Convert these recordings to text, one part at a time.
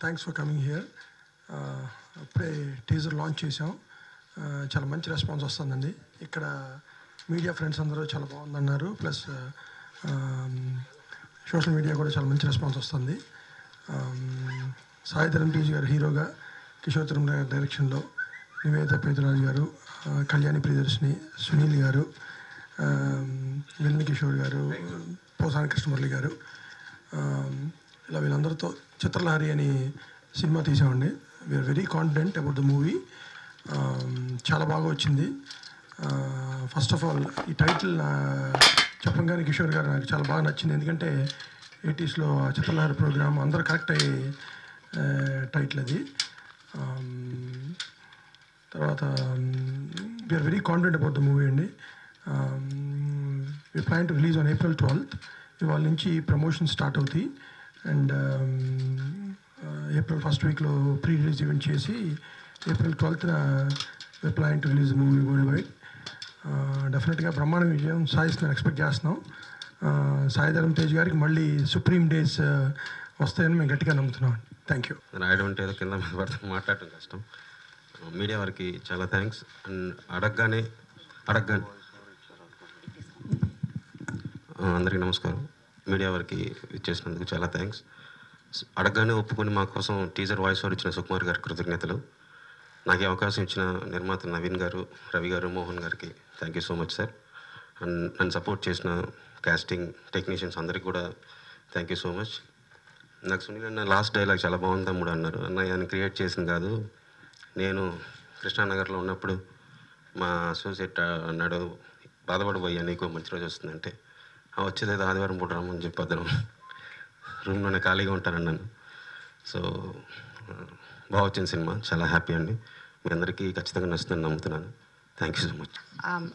Thanks for coming here. ఇప్పుడే teaser launch చేసాం. చాలా మంచి రెస్పాన్స్ వస్తుందండి. ఇక్కడ మీడియా ఫ్రెండ్స్ అందరూ చాలా బాగుందన్నారు. ప్లస్ సోషల్ మీడియా కూడా చాలా మంచి రెస్పాన్స్ వస్తుంది. సాయి ధరమ్ తేజ్ గారు హీరోగా, కిషోర్ తిరుమల గారి డైరెక్షన్లో, నివేద పేతురాజు గారు, కళ్యాణి ప్రియదర్శిని, సునీల్ గారు, వెల్ని కిషోర్ గారు, పోసాని కృష్ణమురళి గారు, ఇలా వీళ్ళందరితో చిత్రలహరి అని సినిమా తీసామండి. We are very confident about the movie. చాలా బాగా వచ్చింది. ఫస్ట్ ఆఫ్ ఆల్ ఈ టైటిల్ చెప్పంగానే కిషోర్ గారు నాకు చాలా బాగా నచ్చింది. ఎందుకంటే 80sలో చిత్రలహరి ప్రోగ్రామ్ అందరూ కరెక్ట్ అయ్యే టైటిల్ అది. తర్వాత we are very confident about the movie అండి. We plan to release on April 12th. ఇవాళ నుంచి ప్రమోషన్ స్టార్ట్ అవుతాయి. అండ్ April 1st వీక్లో ప్రీ రిలీజ్ ఈవెంట్ చేసి April 12th we plan to release movie world wide. డెఫినెట్గా బ్రహ్మాండ విజయం సాయిస్ని ఎక్స్పెక్ట్ చేస్తున్నాం. సాయి ధరమ్ తేజ్ గారికి మళ్ళీ సుప్రీం డేస్ వస్తాయని మేము గట్టిగా నమ్ముతున్నాం. Thank you. రాయడం అంటే ఏదో కింద మాట్లాడటం కష్టం. మీడియా వారికి చాలా థ్యాంక్స్. అండ్ అడగగానే అందరికీ నమస్కారం. మీడియా వారికి ఇచ్చేసినందుకు చాలా థ్యాంక్స్. అడగగానే ఒప్పుకొని మా కోసం టీజర్ వాయిస్ ఓవర్ ఇచ్చిన సుకుమార్ గారికి కృతజ్ఞతలు. నాకు ఈ అవకాశం ఇచ్చిన నిర్మాత నవీన్ గారు, రవి గారు, మోహన్ గారికి thank you so much sir. And నన్ను సపోర్ట్ చేసిన కాస్టింగ్ టెక్నీషియన్స్ అందరికీ కూడా థ్యాంక్ యూ సో మచ్. నాకు సునీల్ అన్న లాస్ట్ డైలాగ్ చాలా బాగుంది తమ్ముడు అన్నారు. అన్నయ్య అని క్రియేట్ చేసింది కాదు, నేను కృష్ణానగర్లో ఉన్నప్పుడు మా అసోసియేట్ అన్నాడు, బాధపడిపోయా నీకు మంచి రోజు వస్తుందంటే, వచ్చేదేదో ఆదివారం పూట రమ్మని చెప్పొద్దాం, రూమ్లోనే ఖాళీగా ఉంటానన్నాను. సో బాగా వచ్చిన సినిమా, చాలా హ్యాపీ అండి. మీ అందరికీ ఖచ్చితంగా నచ్చుతుందని నమ్ముతున్నాను. Thank you so much.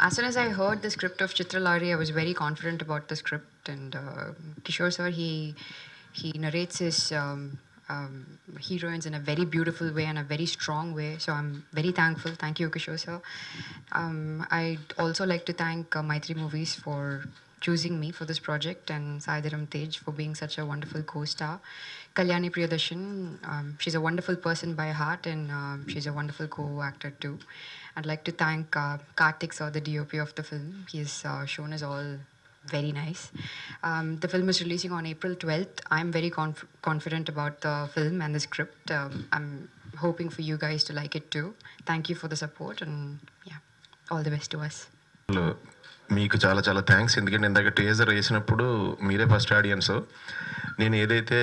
As soon as I heard the script of Chitralari, I was very confident about the script. And Kishore sir, he narrates his heroines in a very beautiful way and a very strong way. So I'm very thankful. Thank you, Kishore sir. I'd also like to thank Maitri Movies for choosing me for this project, and Sai Dharam Tej for being such a wonderful co-star. Kalyani Priyadarshan, she's a wonderful person by heart, and she's a wonderful co-actor too. I'd like to thank Karthik sir, the DOP of the film. He's shown us all very nice. The film is releasing on April 12th. I'm very confident about the film and the script. I'm hoping for you guys to like it too. Thank you for the support, and yeah, all the best to us. మీకు చాలా చాలా thanks. ఎందుకంటే ఇందాక teaser వేసినప్పుడు మీరే first audience. నేను ఏదైతే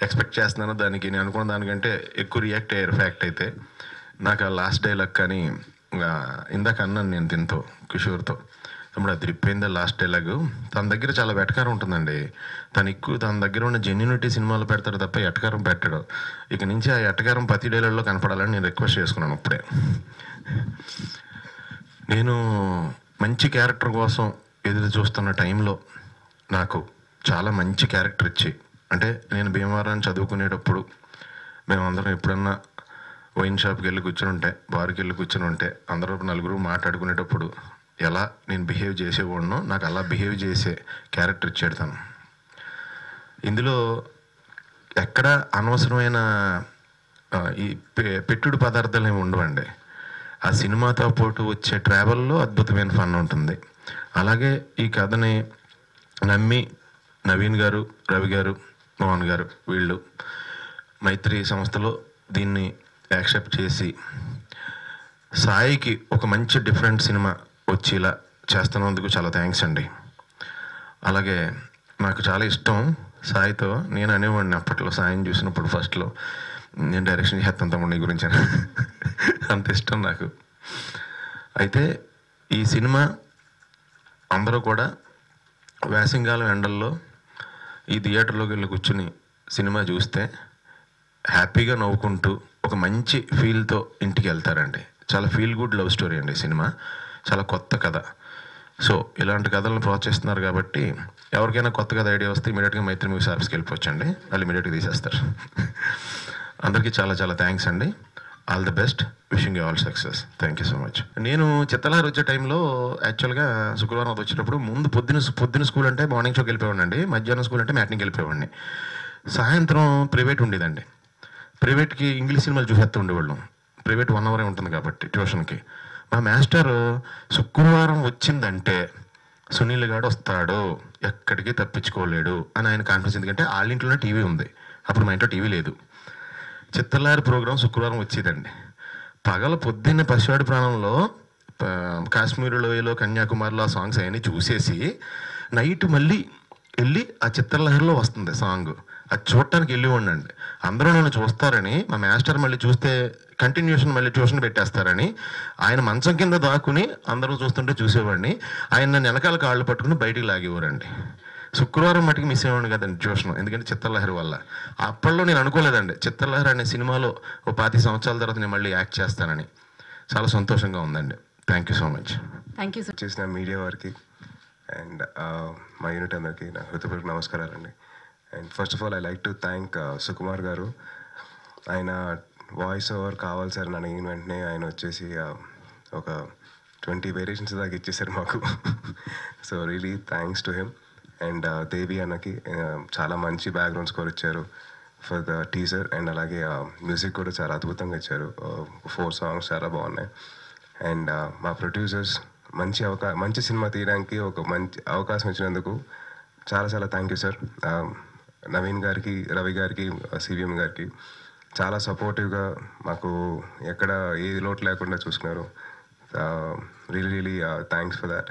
expect చేస్తున్నానో దానికి, నేను అనుకున్న దానికంటే ఎక్కువ రియాక్ట్ అయ్యారు. ఫ్యాక్ట్ అయితే నాకు ఆ లాస్ట్ డైలాగ్ కానీ ఇందాక అన్నాను నేను దీంతో కిషోర్తో, తమ్ముడు అది తిరిగిపోయిందా లాస్ట్ డైలాగు. తన దగ్గర చాలా వెటకారం ఉంటుందండి. తన దగ్గర ఉన్న జెన్యూనిటీ సినిమాలు పెడతాడు తప్ప ఎటకారం పెట్టడు. ఇక నుంచి ఆ ఎటకారం ప్రతి డైలాగ్లో కనపడాలని నేను రిక్వెస్ట్ చేసుకున్నాను. అప్పుడే నేను మంచి క్యారెక్టర్ కోసం ఎదురు చూస్తున్న టైంలో నాకు చాలా మంచి క్యారెక్టర్ ఇచ్చి, అంటే నేను భీమవరం చదువుకునేటప్పుడు మేమందరం ఎప్పుడన్నా వైన్ షాప్కి వెళ్ళి కూర్చొని ఉంటే, బార్కి వెళ్ళి కూర్చొని ఉంటే, అందరూ నలుగురు మాట్లాడుకునేటప్పుడు ఎలా నేను బిహేవ్ చేసేవాడినో నాకు అలా బిహేవ్ చేసే క్యారెక్టర్ ఇచ్చాడు తను. ఇందులో ఎక్కడ అనవసరమైన ఈ పెట్టుడు పదార్థాలు ఏమి ఉండవండి. ఆ సినిమాతో పాటు వచ్చే ట్రావెల్లో అద్భుతమైన ఫన్ ఉంటుంది. అలాగే ఈ కథని నమ్మి నవీన్ గారు, రవి గారు, మోహన్ గారు వీళ్ళు మైత్రి సంస్థలో దీన్ని యాక్సెప్ట్ చేసి సాయికి ఒక మంచి డిఫరెంట్ సినిమా వచ్చేలా చేస్తున్నందుకు చాలా థ్యాంక్స్ అండి. అలాగే నాకు చాలా ఇష్టం సాయితో. నేను అనేవాడిని అప్పట్లో సాయిని చూసినప్పుడు ఫస్ట్లో, నేను డైరెక్షన్ చేస్తాను తమ్ముడు నీ గురించి అంత ఇష్టం నాకు. అయితే ఈ సినిమా అందరూ కూడా వేసంగాలం ఎండల్లో ఈ థియేటర్లోకి వెళ్ళి కూర్చుని సినిమా చూస్తే హ్యాపీగా నవ్వుకుంటూ ఒక మంచి ఫీల్తో ఇంటికి వెళ్తారండి. చాలా ఫీల్ గుడ్ లవ్ స్టోరీ అండి సినిమా. చాలా కొత్త కథ. సో ఇలాంటి కథలను ప్రోత్సహిస్తున్నారు కాబట్టి ఎవరికైనా కొత్త కథ ఐడియా వస్తే ఇమీడియట్గా మైత్రి మూవీస్ ఆఫీస్కి వెళ్ళిపోవచ్చండి. వాళ్ళు ఇమీడియట్గా తీసేస్తారు. అందరికీ చాలా చాలా థ్యాంక్స్ అండి. All the best. Wishing you all success. Thank you so much. నేను చిత్తలహరి వచ్చే టైంలో యాక్చువల్గా శుక్రవారం వచ్చేటప్పుడు ముందు పొద్దున స్కూల్ అంటే మార్నింగ్ షోకి వెళ్ళిపోయాడండి, మధ్యాహ్నం స్కూల్ అంటే మ్యాట్నింగ్కి వెళ్ళిపోయాడిని, సాయంత్రం ప్రైవేట్ ఉండేదండి. ప్రైవేట్కి ఇంగ్లీష్ సినిమాలు చూసేస్తూ ఉండేవాళ్ళం. ప్రైవేట్ 1 అవరే ఉంటుంది కాబట్టి ట్యూషన్కి. మా మాస్టర్ శుక్రవారం వచ్చిందంటే సునీల్ గారు వస్తాడు, ఎక్కడికి తప్పించుకోలేడు అని ఆయన కాన్ఫిడెన్స్. ఎందుకంటే వాళ్ళ ఇంట్లోనే టీవీ ఉంది, అప్పుడు మా ఇంట్లో టీవీ లేదు. చిత్రలహరి ప్రోగ్రాం శుక్రవారం వచ్చేదండి. పగల పొద్దున్న పసివాడి ప్రాణంలో కాశ్మీర్ లోయలో కన్యాకుమారిలో ఆ సాంగ్స్ అవన్నీ చూసేసి నైట్ మళ్ళీ వెళ్ళి ఆ చిత్రలహరిలో వస్తుంది సాంగ్, అది చూడటానికి వెళ్ళి ఉండండి. అందరూ నన్ను చూస్తారని మా మాస్టర్ మళ్ళీ చూస్తే కంటిన్యూషన్ మళ్ళీ ట్యూషన్ పెట్టేస్తారని ఆయన మంచం కింద దాక్కుని అందరూ చూస్తుంటే చూసేవాడిని. ఆయన నన్ను వెనకాల కాళ్ళు పట్టుకుని బయటికి లాగేవారండి. శుక్రవారం మటుకు మిస్ అయ్యేవాడిని కదండి ట్యూషన్, ఎందుకంటే చిత్రలహరి వల్ల. అప్పట్లో నేను అనుకోలేదండి చిత్రలహరి అనే సినిమాలో ఓ 25 సంవత్సరాల తర్వాత నేను మళ్ళీ యాక్ట్ చేస్తానని. చాలా సంతోషంగా ఉందండి. Thank you so much. Thank you sir. చేసిన మీడియా వారికి అండ్ మా యూనిట్ అందరికీ నా హృదయపూర్వక నమస్కారాలండి. And first of all I like to thank Sukumar garu. ఆయన వాయిస్ ఓవర్ కావాలి సార్ అని అడిగిన వెంటనే ఆయన వచ్చేసి ఒక 20 వేరియేషన్స్ దాకా ఇచ్చేసారు మాకు. So really thanks to him. And Devi అన్నకి చాలా మంచి బ్యాక్గ్రౌండ్ స్కోర్ ఇచ్చారు ఫర్ ద టీజర్. అండ్ అలాగే మ్యూజిక్ కూడా చాలా అద్భుతంగా ఇచ్చారు. 4 సాంగ్స్ చాలా బాగున్నాయి. అండ్ మా ప్రొడ్యూసర్స్ మంచి సినిమా తీయడానికి ఒక మంచి అవకాశం ఇచ్చినందుకు చాలా చాలా థ్యాంక్ యూ సార్. నవీన్ గారికి, రవి గారికి, సివిఎం గారికి చాలా సపోర్టివ్గా మాకు ఎక్కడ ఏ లోటు లేకుండా చూసుకున్నారు. Really really thanks for that.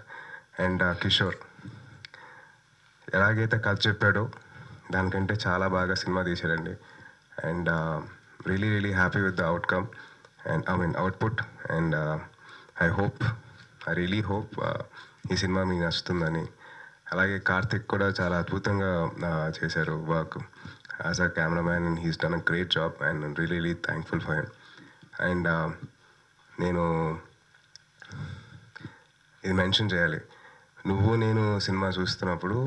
And Kishore ఎలాగైతే కథ చెప్పాడో దానికంటే చాలా బాగా సినిమా తీశాడండి. And really really happy with the outcome and output. And I really hope ఈ సినిమా మీకు నచ్చుతుందని. అలాగే కార్తిక్ కూడా చాలా అద్భుతంగా చేశారు work as a cameraman and he's done a great job and really really thankful for him. And నేను ఇది మెన్షన్ చేయాలి, నువ్వు నేను సినిమా చూస్తున్నప్పుడు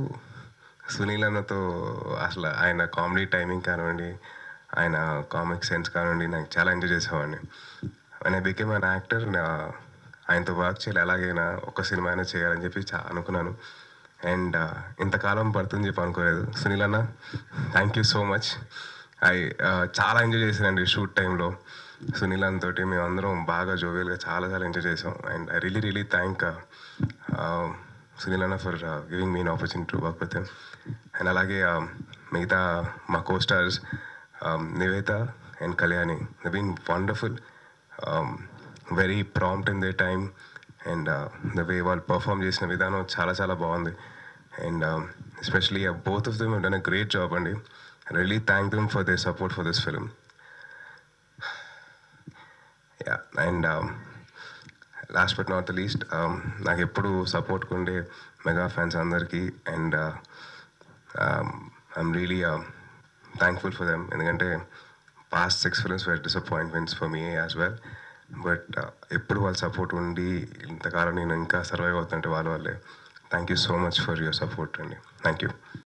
సునీల్ అన్నతో అసలు ఆయన కామెడీ టైమింగ్ కానివ్వండి, ఆయన కామిక్ సెన్స్ కానివ్వండి, నాకు చాలా ఎంజాయ్ చేసేవాడిని. And I became an actor. ఆయనతో వర్క్ చేయాలి, ఎలాగైనా ఒక సినిమా అయినా చేయాలని చెప్పి అనుకున్నాను. అండ్ ఇంతకాలం పడుతుందని చెప్పి అనుకోలేదు. సునీల్ అన్న థ్యాంక్ యూ సో మచ్. చాలా ఎంజాయ్ చేశానండి షూట్ టైంలో. సునీల్ అన్న తోటి మేమందరం బాగా జోవియల్గా చాలా ఎంజాయ్ చేసాం. And I really really thank Sunil అన్న for giving me an opportunity to work with him. And అలాగే మిగతా మా costars Nivetha and Kalyani they been wonderful, very prompt in they time. And the way వాళ్ళు పర్ఫామ్ చేసిన విధానం చాలా చాలా బాగుంది. And especially both of them done a great job అండి. Really thank them for their support for this film. Yeah. And last but not the least, నాకు ఎప్పుడు సపోర్ట్గా ఉండే మెగా ఫ్యాన్స్ అందరికీ and I'm really thankful for them. ఎందుకంటే past 6 films were disappointments for me as well. But ఎప్పుడు వాళ్ళ support ఉండి ఇంతకాలం నేను ఇంకా సర్వైవ్ అవుతుంటే వాళ్ళ వల్లే. Thank you so much for your support అండి. Thank you.